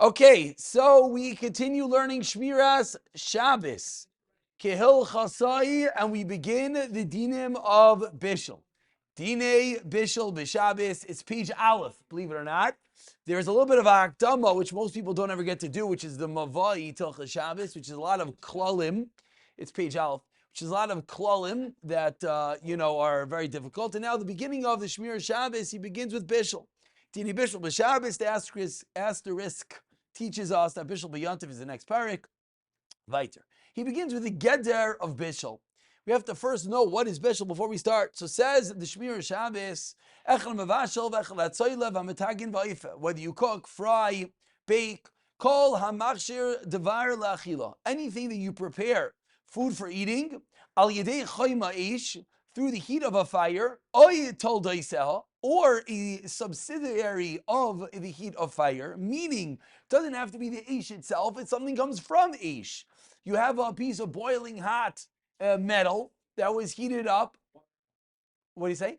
Okay, so we continue learning Shemiras Shabbos, Kehil Chasai, and we begin the dinim of Bishul. Dine Bishul B'Shabbos. It's page Aleph, believe it or not. There's a little bit of a Hakdama, which most people don't ever get to do, which is the Mavai Tilcha Shabbos, which is a lot of klalim. It's page Aleph, which is a lot of klalim that are very difficult. And now the beginning of the Shemiras Shabbos, he begins with Bishul. Dine Bishul B'Shabbos. The asterisk teaches us that Bishul B'Yantiv is the next parak. Weiter. He begins with the Geder of Bishul. We have to first know what is Bishul before we start. So says the Shemiras Shabbos, whether you cook, fry, bake, kol hamachshir devar la'achila, anything that you prepare, food for eating, al yedei chayma ish, through the heat of a fire, or a subsidiary of the heat of fire, meaning it doesn't have to be the ish itself, it's something comes from ish. You have a piece of boiling hot metal that was heated up. What do you say?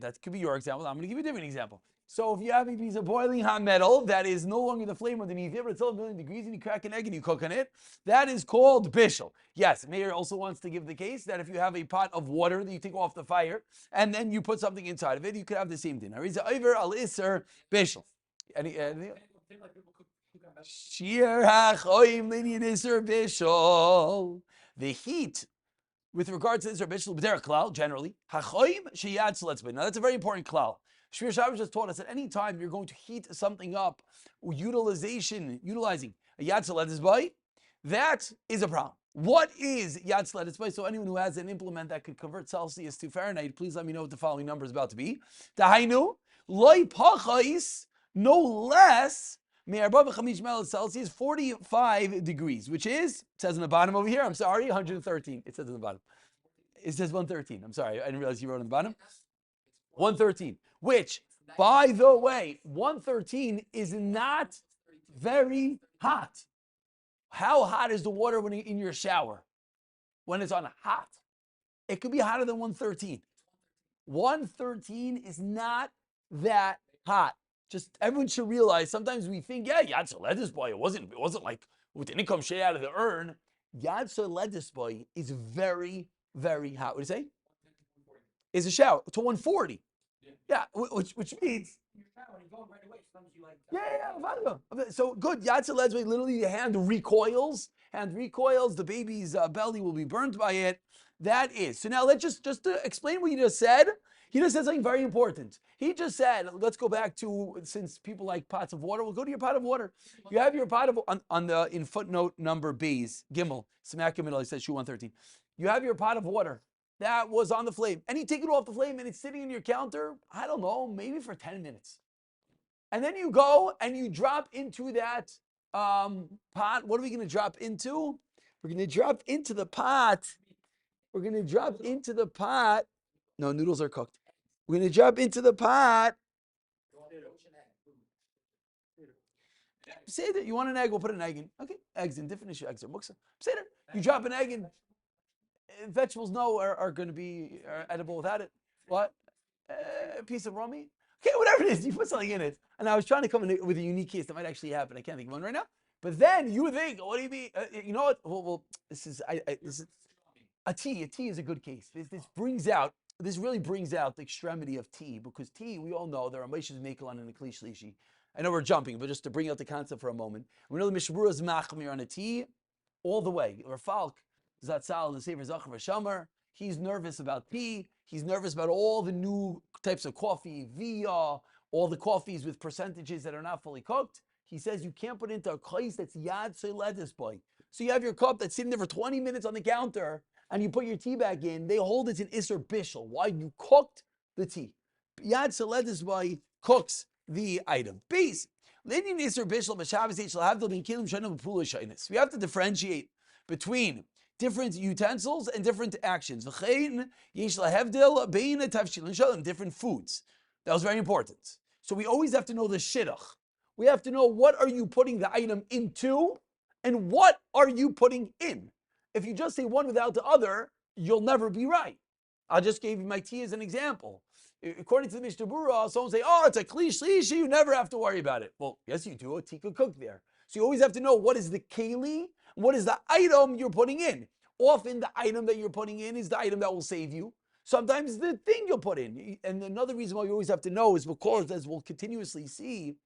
That could be your example. I'm going to give you a different example. So if you have a piece of boiling hot metal that is no longer the flame underneath it, but it's still a million degrees, and you crack an egg and you cook on it, that is called bishul. Yes, Meir also wants to give the case that if you have a pot of water that you take off the fire, and then you put something inside of it, you could have the same thing. Over al iser bishul. Shir hachoim linyan iser bishul. The heat with regards to this bishul b'derech klal, generally, hachoim sheyad seletzbei. Now that's a very important klal. Shemiras Shabbos just taught us that any time you're going to heat something up, utilizing a yad seletzbei, that is a problem. What is yad seletzbei? So anyone who has an implement that could convert Celsius to Fahrenheit, please let me know what the following number is about to be. Dahainu loy pachais, no less. Celsius, 45 degrees, which is, it says in the bottom over here, I'm sorry, 113. It says in the bottom. It says 113. I'm sorry, I didn't realize you wrote on the bottom. 113, which, by the way, 113 is not very hot. How hot is the water when in your shower? When it's on hot. It could be hotter than 113. 113 is not that hot. Just everyone should realize. Sometimes we think, yeah, Yad Soledis boy. It wasn't like it didn't come straight out of the urn. Yad Soledis boy is very, very hot. What do you say? Is a shower to 140. Yeah, which means. Yeah. So good. Yad Soledis boy. Literally, the hand recoils. The baby's belly will be burned by it. That is. So now let's just to explain what you just said. He just said something very important. He just said, let's go back to, since people like pots of water, we'll go to your pot of water. You have your pot of, in footnote number B's, Gimel, Smack middle, he says, Shoe 113. You have your pot of water that was on the flame, and you take it off the flame, and it's sitting in your counter, I don't know, maybe for 10 minutes. And then you go and you drop into that pot. What are we going to drop into? We're going to drop into the pot. No, noodles are cooked. We're going to drop into the pot. Say that you want an egg, we'll put an egg in. Okay, eggs in, different issue. Eggs are muksa. Say that. You drop an egg in. Vegetables, are going to be edible without it. What? A piece of rummy? Okay, whatever it is, you put something in it. And I was trying to come in with a unique case that might actually happen. I can't think of one right now. But then you would think, what do you mean? You know what? Well, this is a tea. A tea is a good case. This really brings out the extremity of tea, because tea, we all know, there are Moshe's Mekalon and a Kli Shlishi. I know we're jumping, but just to bring out the concept for a moment. We know the Mishmura's Machmir on a tea all the way. Rafalk, Zatzal, the Sefer Zachar Vashamar, he's nervous about tea. He's nervous about all the new types of coffee, via, all the coffees with percentages that are not fully cooked. He says you can't put into a kais that's Yad Soledis boy. So you have your cup that's sitting there for 20 minutes on the counter, and you put your tea back in, they hold it in Isser Bishul. Why? You cooked the tea. Yad Soledis boy cooks the item. Base. We have to differentiate between different utensils and different actions. Different foods. That was very important. So we always have to know the shidduch. We have to know, what are you putting the item into, and what are you putting in? If you just say one without the other, you'll never be right. I just gave you my tea as an example. According to the Mishnah Berurah, someone say, oh, it's a kli shlishi, you never have to worry about it. Well, yes, you do. A tikka cook there. So you always have to know what is the keli, what is the item you're putting in. Often the item that you're putting in is the item that will save you. Sometimes the thing you'll put in. And another reason why you always have to know is because, as we'll continuously see,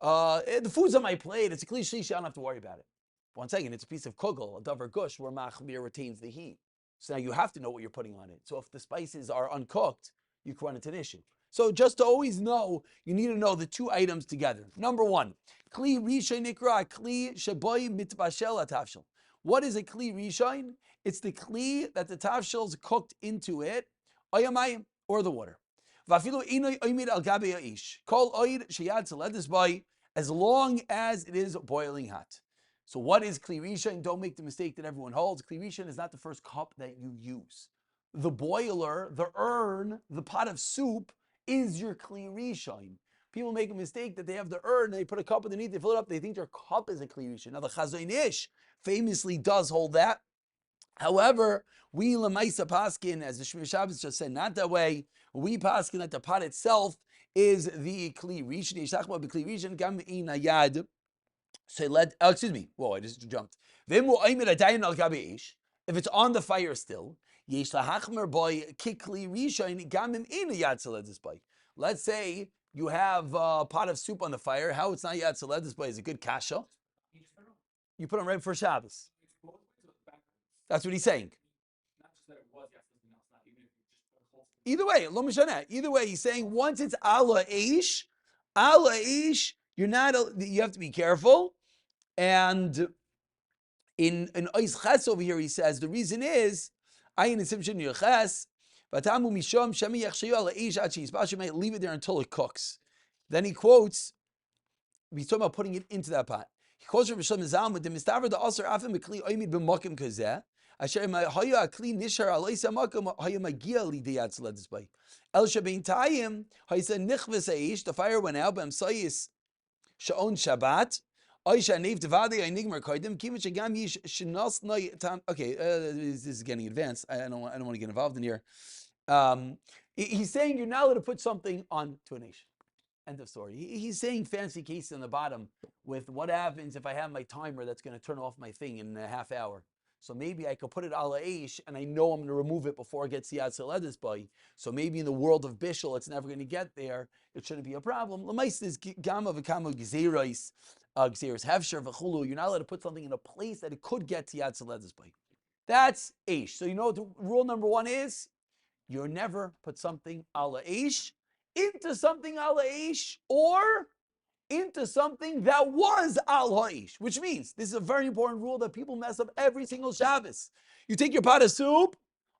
the food's on my plate. It's a kli shlishi, I don't have to worry about it. One second, it's a piece of kugel, a davar gush, where machmir retains the heat. So now you have to know what you're putting on it. So if the spices are uncooked, you can run into an issue. So just to always know, you need to know the two items together. Number one, kli rishon nikra kli shaboy mitbashel atavshel. What is a kli rishon? It's the kli that the tavshel is cooked into it, oyamayim, or the water. Vafilu inoy oymid al gabe aish. Kol oid sheyad seledis by, as long as it is boiling hot. So what is kli rishon? Don't make the mistake that everyone holds. Kli rishon is not the first cup that you use. The boiler, the urn, the pot of soup is your kli rishon. People make a mistake that they have the urn, they put a cup underneath, they fill it up, they think their cup is a kli rishon. Now the Chazon Ish famously does hold that. However, we lemaisa paskin, as the Shemiras Shabbos just said, not that way. We paskin that the pot itself is the kli rishon. Yeshachma b'kli rishon gam inayad. So excuse me. Whoa, I just jumped. If it's on the fire still, let's say you have a pot of soup on the fire. How it's not yad saledis by is a good kasha. You put them right for Shabbos. That's what he's saying. Either way, either way, he's saying once it's ala ish, you're not. You have to be careful. And in Ois Ches over here, he says the reason is leave it there until it cooks. Then he quotes, he's talking about putting it into that pot. He quotes from Bishul Mizalmud, the mistaver the aser afim b'kli oimid b'makim kazeh, asher haya kli nishar aleisa makom haya magia li deyad seledis bay. El shabein tayim haya said nichves aish, the fire went out, but sayis shaon Shabbat. Okay, this is getting advanced. I don't want to get involved in here. He's saying you're not allowed to put something on to a nation. End of story. He's saying fancy case on the bottom with what happens if I have my timer that's going to turn off my thing in a half hour. So maybe I could put it ala aish, and I know I'm going to remove it before it gets yad seledis by. So maybe in the world of Bishul, it's never going to get there. It shouldn't be a problem. L'mais is gama v'kama gzerais. Hefsher v'chulu. You're not allowed to put something in a place that it could get to yad seledis by. That's aish. So you know what the rule number one is? You never put something ala aish into something ala aish or into something that was al ha'ish, which means this is a very important rule that people mess up every single Shabbos. You take your pot of soup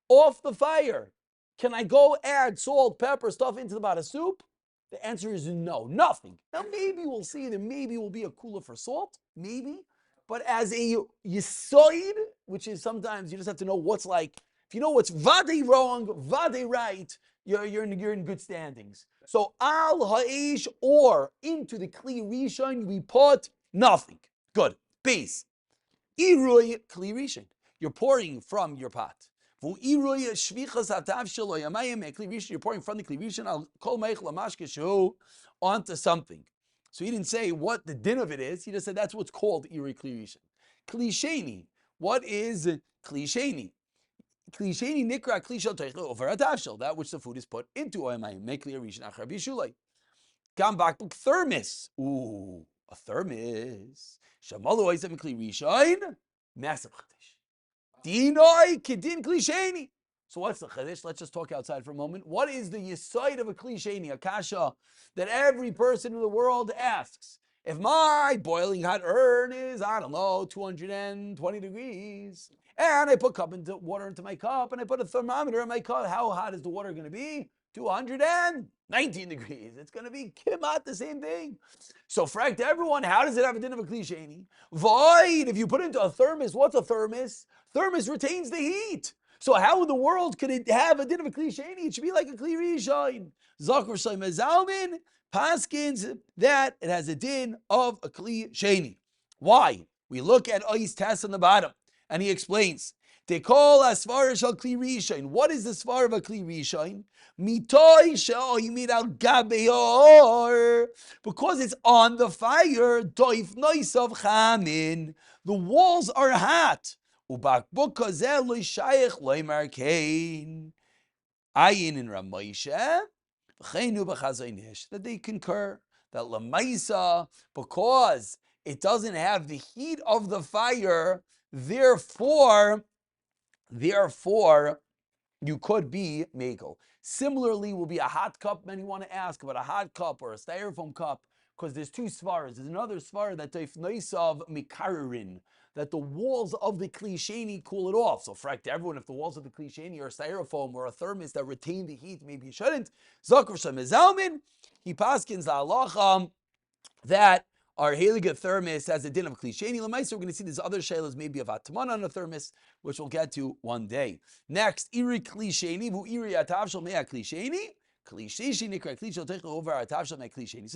off the fire. Can I go add salt, pepper, stuff into the pot of soup? The answer is no, nothing. Now maybe we'll see that maybe will be a cooler for salt, maybe. But as a yisoid, which is sometimes you just have to know what's like, if you know what's vade wrong, vade right, you're in good standings. So al ha'ish or into the kli rishon we put nothing. Good. Base. Iruy kli rishon. You're pouring from your pot. Iruy shvichas hatav shelo yamayim kli rishon. You're pouring from the kli rishon al kol meich lamashke shehu onto something. So he didn't say what the din of it is. He just said that's what's called iruy kli rishon. Kli sheni. What is kli sheni? Klisheni nikra klishel teichel over atavshel, that which the food is put into oimayim. Make clear rishon achar bishulay. Gam bakbuk thermos. Ooh, a thermos. Shamalu oisem kli rishon. Massive chadish. Dinoi kedin klisheni. So what's the chadish? Let's just talk outside for a moment. What is the yisoid of a klisheni, a kasha that every person in the world asks? If my boiling hot urn is, I don't know, 220 degrees, and I put water into my cup, and I put a thermometer in my cup, how hot is the water going to be? 219 degrees. It's going to be kimat, the same thing. So, frag to everyone, how does it have a din of a klisheni? Void. If you put it into a thermos, what's a thermos? Thermos retains the heat. So how in the world could it have a din of a klisheni? It should be like a kli rishon. Zakor Shlomo Zalman paskins that it has a din of a kli sheni. Why? We look at Ois Tess on the bottom, and he explains, They call asfar shal kli rishain. What is the svar of a kli rishain? Mitoy she'oimid al gabeor. Because it's on the fire. Doif noisav chamin. The walls are hot. Ubakbuka zel lo shayich loymar kain. Ayin in Ramoshe. That they concur that lamaisa, because it doesn't have the heat of the fire, therefore you could be megal. Similarly, will be a hot cup. Many want to ask about a hot cup or a styrofoam cup, because there's two svaras. There's another svara that of mikarin, that the walls of the klisheni cool it off. So, frack to everyone, if the walls of the klisheni are styrofoam or a thermos that retain the heat, maybe you shouldn't. Zakar Shemizalmin, he paskins the halacha that our Heliga thermos has a din of klisheni. Lamaisa, we're going to see these other shaylas, maybe of atman on a thermos, which we'll get to one day. Next, iri klisheni, vu iri atavshal mea klisheni. So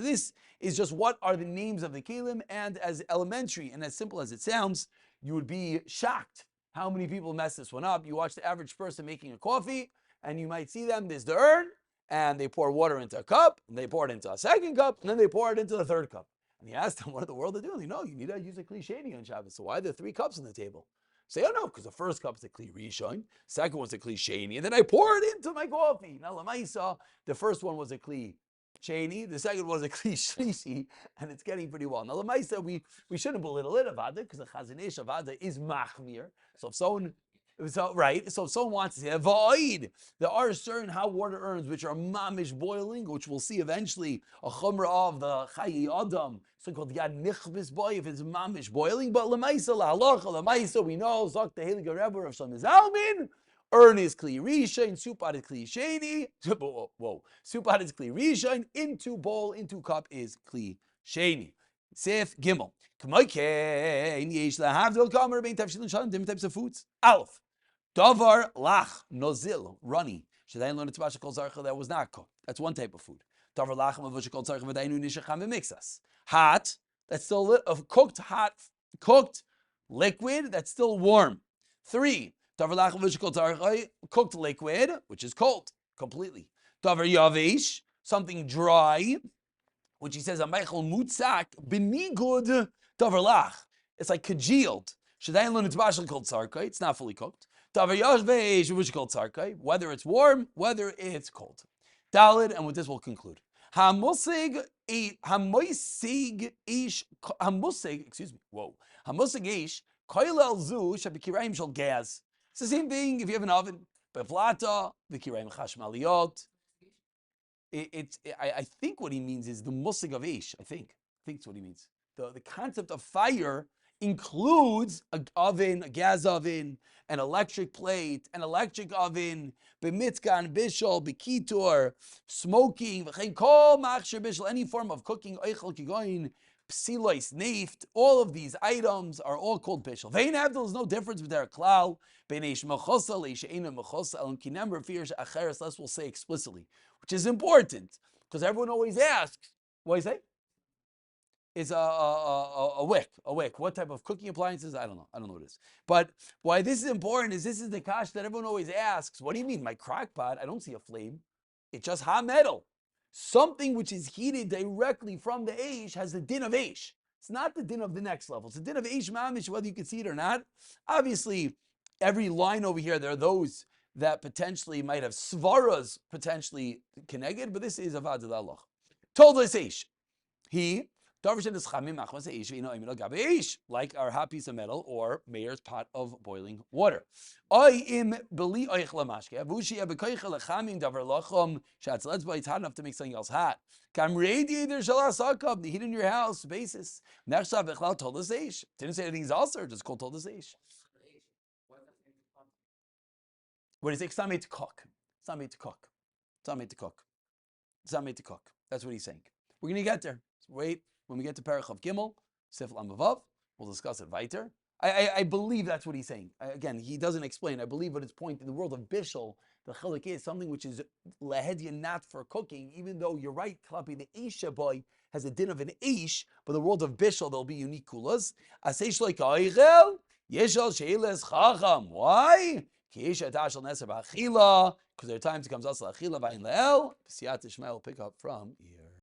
this is just what are the names of the kelim, and as elementary and as simple as it sounds, you would be shocked how many people mess this one up. You watch the average person making a coffee, and you might see them, there's the urn, and they pour water into a cup, and they pour it into a second cup, and then they pour it into the third cup. And you ask them, what in the world are they doing? They know you need to use a klisheni on Shabbos. So why are there 3 cups on the table? Say, oh no, because the first cup is a kli rishon, second one's a kli sheni, and then I pour it into my coffee. Now, lamaisa, the first one was a kli sheni, the second was a kli shlishi, and it's getting pretty well. Now, lamaisa, we shouldn't belittle it, avada, because the chazanesh avada is machmir. So if someone wants to say, avoid, there are certain hot water urns which are mamish boiling, which we'll see eventually a chumrah of the chayi adam, so-called yad nichbis boy, if it's mamish boiling. But lemaisa, lahalacha, lemaisa, we know, zok the Heilige Rebbe of Shemizalmin, urn is kli rishain, supat is kli sheni, supat is kli rishain, into bowl, into cup is kli sheni. Sif Gimel. Different types of foods. Aleph. Davar lach nozil runny. Shadayin learned to kol zarcha that was not cooked. That's one type of food. Davar lach mavusha kol zarcha v'dainu nishacham v'mixas. Hot. That's still cooked hot, cooked liquid that's still warm. 3. Davar lach mavusha kol zarcha, cooked liquid which is cold completely. Davar yavish, something dry, which he says Ameichel mutzak benigud davar lach. It's like congealed. Shadayin lo nitzbashel kol tzarkai. It's not fully cooked. Davar yashveish which kol tzarkai. Whether it's warm, whether it's cold. Dalid, and with this we'll conclude. Hamusig ish koilel zu shabikiraim shel gas. It's the same thing if you have an oven. Bevlata vikiraim chashmaliyot. I think what he means is the musig of ish. I think it's what he means. The concept of fire includes an oven, a gas oven, an electric plate, an electric oven, b'mitzkan, bishul, b'kitur, smoking, kol machshir bishul, any form of cooking, oichel kigoyin, psilois neft. All of these items are all called bishul. Vein avdil is no difference with their klal. Beinesh mechosa leish eina mechosa el kinem refirs acheres. Let's will say explicitly, which is important because everyone always asks. What do you say? Is a wick. A wick. What type of cooking appliances? I don't know what it is. But why this is important is this is the kash that everyone always asks. What do you mean? My crock pot, I don't see a flame. It's just hot metal. Something which is heated directly from the eish has the din of eish. It's not the din of the next level. It's the din of eish mamish, whether you can see it or not. Obviously, every line over here, there are those that potentially might have svaras potentially connected, but this is avad Allah. Told us eish. He like our hot piece of metal or mayor's pot of boiling water. It's hot enough to make something else hot. The heat in your house basis. Didn't say anything's also, just called told us. What do you say? It's not made to cook. It's not made to cook. It's not made to cook. It's not made to cook. That's what he's saying. We're going to get there. Wait. When we get to Perach of Gimel, Sif Lamavav, we'll discuss it weiter. I believe that's what he's saying. Again, he doesn't explain. I believe what his point in the world of Bishul, the chiluk is something which is lahedya not for cooking, even though you're right, Klapi, the Isha boy has a din of an Ish, but the world of Bishul, there'll be unique kulas. Aseish like Aichel, Yeshal sheilas chacham. Why? Because there are times it comes also achila vayin leel. Siyat Ishmael will pick up from here.